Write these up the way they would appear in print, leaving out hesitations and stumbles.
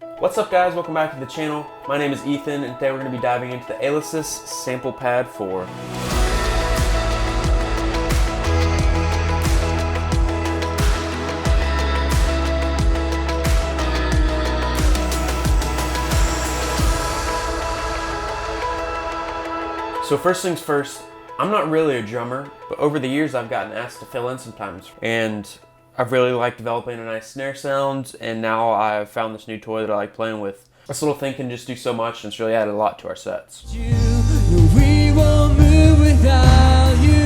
What's up guys, welcome back to the channel. My name is Ethan and today we're going to be diving into the Alesis Sample Pad 4. So first things first, I'm not really a drummer, but over the years I've gotten asked to fill in sometimes. And I've really liked developing a nice snare sound, and now I've found this new toy that I like playing with. This little thing can just do so much, and it's really added a lot to our sets. We won't move without you.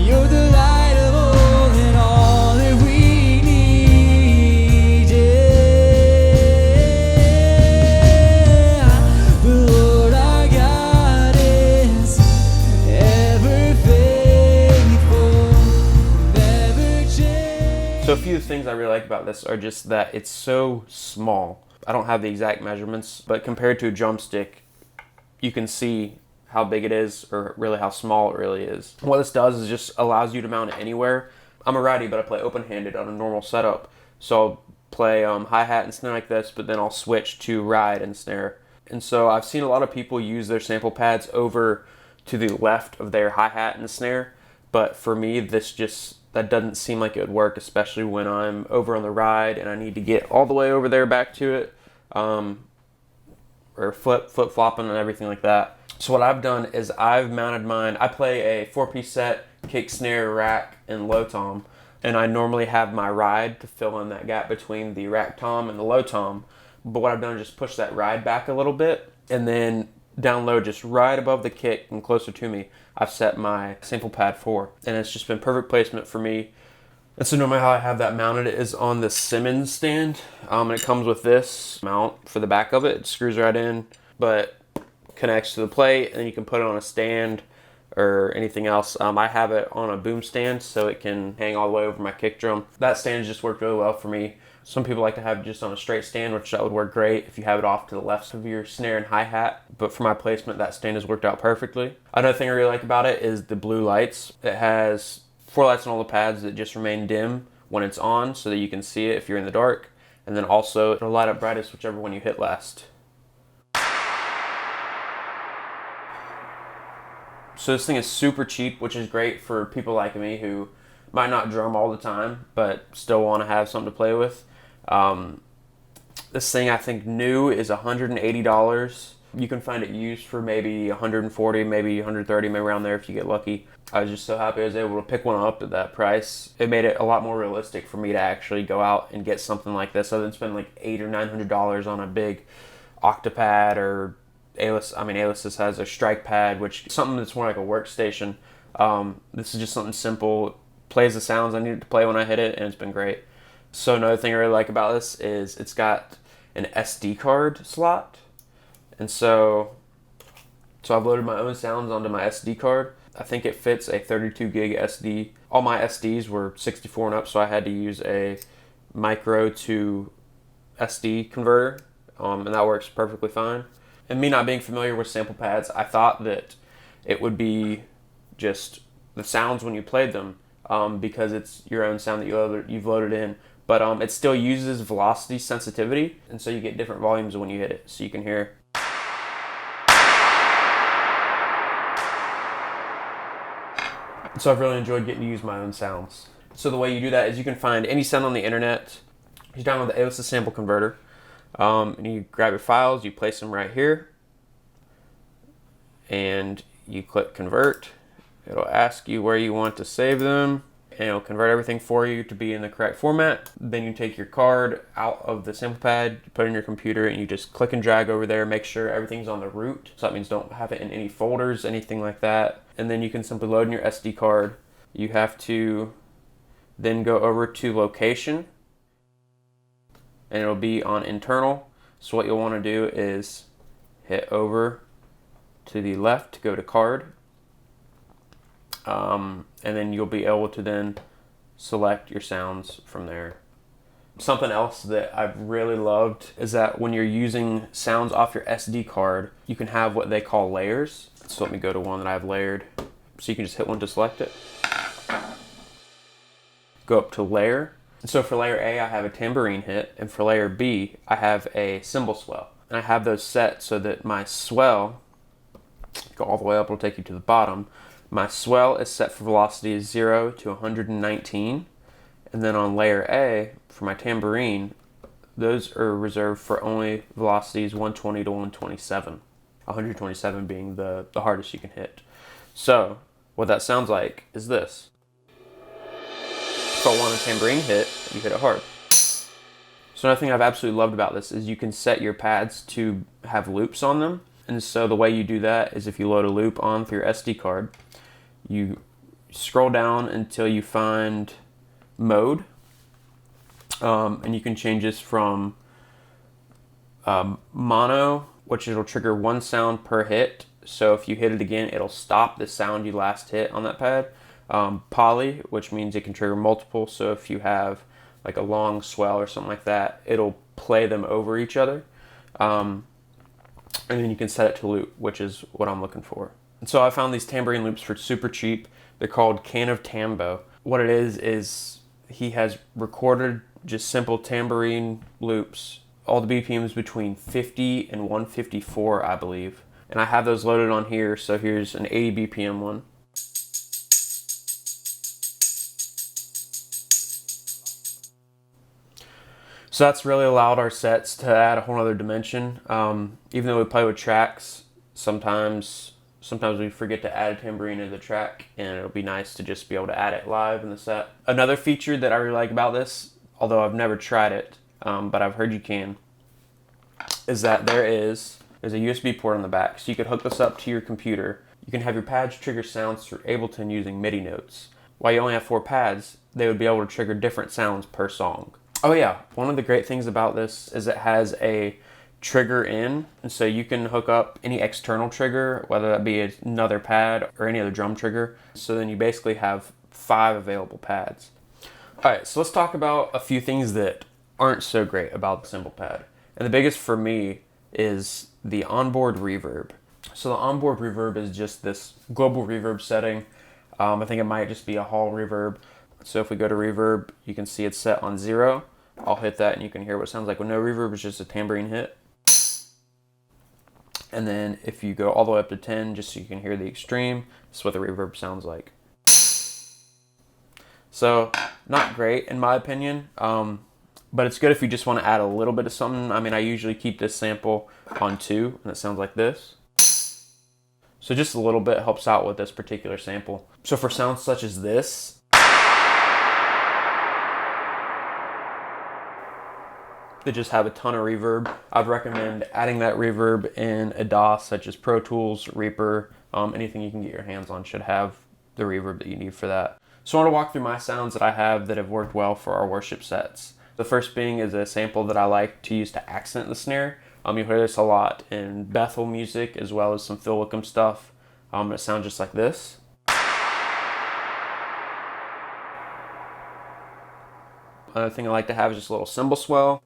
You're the light of all and all that we need. Yeah. The Lord our God is ever faithful, never change. So a few of the things I really like about this are just that it's so small. I don't have the exact measurements, but compared to a drumstick, you can see how big it is, or really how small it really is. What this does is just allows you to mount it anywhere. I'm a righty, but I play open-handed on a normal setup. So I'll play hi-hat and snare like this, but then I'll switch to ride and snare. And so I've seen a lot of people use their sample pads over to the left of their hi-hat and snare, but for me, that doesn't seem like it would work, especially when I'm over on the ride and I need to get all the way over there back to it, or flip-flopping and everything like that. So what I've done is I've mounted mine. I play a 4-piece set, kick, snare, rack, and low tom, and I normally have my ride to fill in that gap between the rack tom and the low tom. But what I've done is just push that ride back a little bit, and then down low, just right above the kick and closer to me, I've set my Sample Pad 4, and it's just been perfect placement for me. And so normally how I have that mounted is on the Simmons stand, and it comes with this mount for the back of it. It screws right in, but connects to the plate, and you can put it on a stand or anything else. I have it on a boom stand so it can hang all the way over my kick drum. That stand just worked really well for me. Some people like to have it just on a straight stand, which that would work great if you have it off to the left of your snare and hi-hat. But for my placement, that stand has worked out perfectly. Another thing I really like about it is the blue lights. It has 4 lights on all the pads that just remain dim when it's on so that you can see it if you're in the dark. And then also it'll light up brightest whichever one you hit last. So this thing is super cheap, which is great for people like me who might not drum all the time, but still want to have something to play with. This thing I think new is $180. You can find it used for maybe $140, maybe $130, maybe around there if you get lucky. I was just so happy I was able to pick one up at that price. It made it a lot more realistic for me to actually go out and get something like this other than spend like $800 or $900 on a big Octapad or Alesis has a strike pad, which is something that's more like a workstation. This is just something simple, plays the sounds I need it to play when I hit it, and it's been great. So another thing I really like about this is it's got an SD card slot, and so I've loaded my own sounds onto my SD card. I think it fits a 32 gig SD. All my SDs were 64 and up, so I had to use a micro to SD converter, and that works perfectly fine. And me not being familiar with sample pads, I thought that it would be just the sounds when you played them, because it's your own sound that you've loaded in. But it still uses velocity sensitivity, and so you get different volumes when you hit it. So you can hear. So I've really enjoyed getting to use my own sounds. So the way you do that is you can find any sound on the internet. You download the Alesis Sample Converter. And you grab your files, you place them right here, and you click convert. It'll ask you where you want to save them, and it'll convert everything for you to be in the correct format. Then you take your card out of the sample pad, you put it in your computer, and you just click and drag over there, make sure everything's on the root. So that means don't have it in any folders, anything like that. And then you can simply load in your SD card. You have to then go over to location, and it'll be on internal. So what you'll want to do is hit over to the left to go to card, and then you'll be able to then select your sounds from there. Something else that I've really loved is that when you're using sounds off your SD card, you can have what they call layers. So let me go to one that I have layered. So you can just hit one to select it. Go up to layer, So for layer A, I have a tambourine hit, and for layer B, I have a cymbal swell. And I have those set so that my swell, go all the way up, it'll take you to the bottom. My swell is set for velocities 0 to 119. And then on layer A, for my tambourine, those are reserved for only velocities 120 to 127. 127 being the hardest you can hit. So what that sounds like is this. If I want a tambourine hit, you hit it hard. So another thing I've absolutely loved about this is you can set your pads to have loops on them. And so the way you do that is if you load a loop onto your SD card, you scroll down until you find mode, and you can change this from mono, which it'll trigger one sound per hit. So if you hit it again, it'll stop the sound you last hit on that pad. Poly, which means it can trigger multiple. So if you have like a long swell or something like that, it'll play them over each other. And then you can set it to loop, which is what I'm looking for. And so I found these tambourine loops for super cheap. They're called Can of Tambo. What it is he has recorded just simple tambourine loops, all the BPMs between 50 and 154, I believe. And I have those loaded on here. So here's an 80 BPM one. So that's really allowed our sets to add a whole other dimension. Even though we play with tracks, sometimes we forget to add a tambourine into the track, and it'll be nice to just be able to add it live in the set. Another feature that I really like about this, although I've never tried it, but I've heard you can, is that there's a USB port on the back. So you could hook this up to your computer. You can have your pads trigger sounds through Ableton using MIDI notes. While you only have 4 pads, they would be able to trigger different sounds per song. Oh yeah, one of the great things about this is it has a trigger in, and so you can hook up any external trigger, whether that be another pad or any other drum trigger. So then you basically have 5 available pads. All right, so let's talk about a few things that aren't so great about the Sample Pad. And the biggest for me is the Onboard Reverb. So the Onboard Reverb is just this global reverb setting. I think it might just be a hall reverb. So if we go to reverb, you can see it's set on 0. I'll hit that and you can hear what it sounds like with no reverb. It's just a tambourine hit. And then if you go all the way up to 10, just so you can hear the extreme, this is what the reverb sounds like. So not great in my opinion, but it's good if you just want to add a little bit of something. I mean, I usually keep this sample on 2 and it sounds like this. So just a little bit helps out with this particular sample. So for sounds such as this, they just have a ton of reverb. I'd recommend adding that reverb in a DAW such as Pro Tools, Reaper, anything you can get your hands on should have the reverb that you need for that. So I want to walk through my sounds that I have that have worked well for our worship sets. The first being is a sample that I like to use to accent the snare. You'll hear this a lot in Bethel music as well as some Phil Wickham stuff. It sounds just like this. Another thing I like to have is just a little cymbal swell.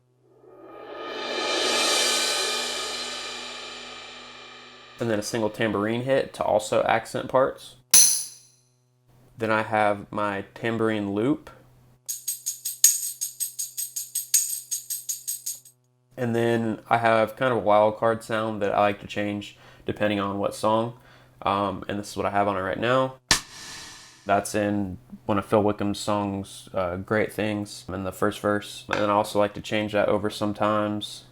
And then a single tambourine hit to also accent parts. Then I have my tambourine loop. And then I have kind of a wild card sound that I like to change depending on what song. And this is what I have on it right now. That's in one of Phil Wickham's songs, Great Things, in the first verse. And then I also like to change that over sometimes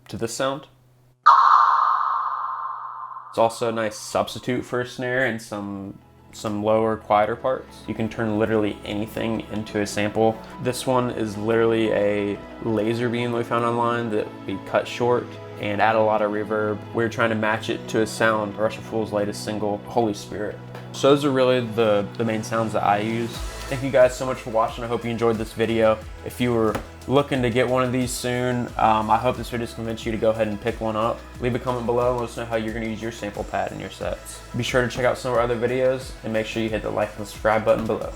to this sound. It's also a nice substitute for a snare and some lower, quieter parts. You can turn literally anything into a sample. This one is literally a laser beam that we found online that we cut short and add a lot of reverb. We're trying to match it to a sound, Russia Fool's latest single, Holy Spirit. So those are really the main sounds that I use. Thank you guys so much for watching. I hope you enjoyed this video. If you were looking to get one of these soon, I hope this video has convinced you to go ahead and pick one up. Leave a comment below and let us know how you're going to use your sample pad in your sets. Be sure to check out some of our other videos and make sure you hit the like and subscribe button below.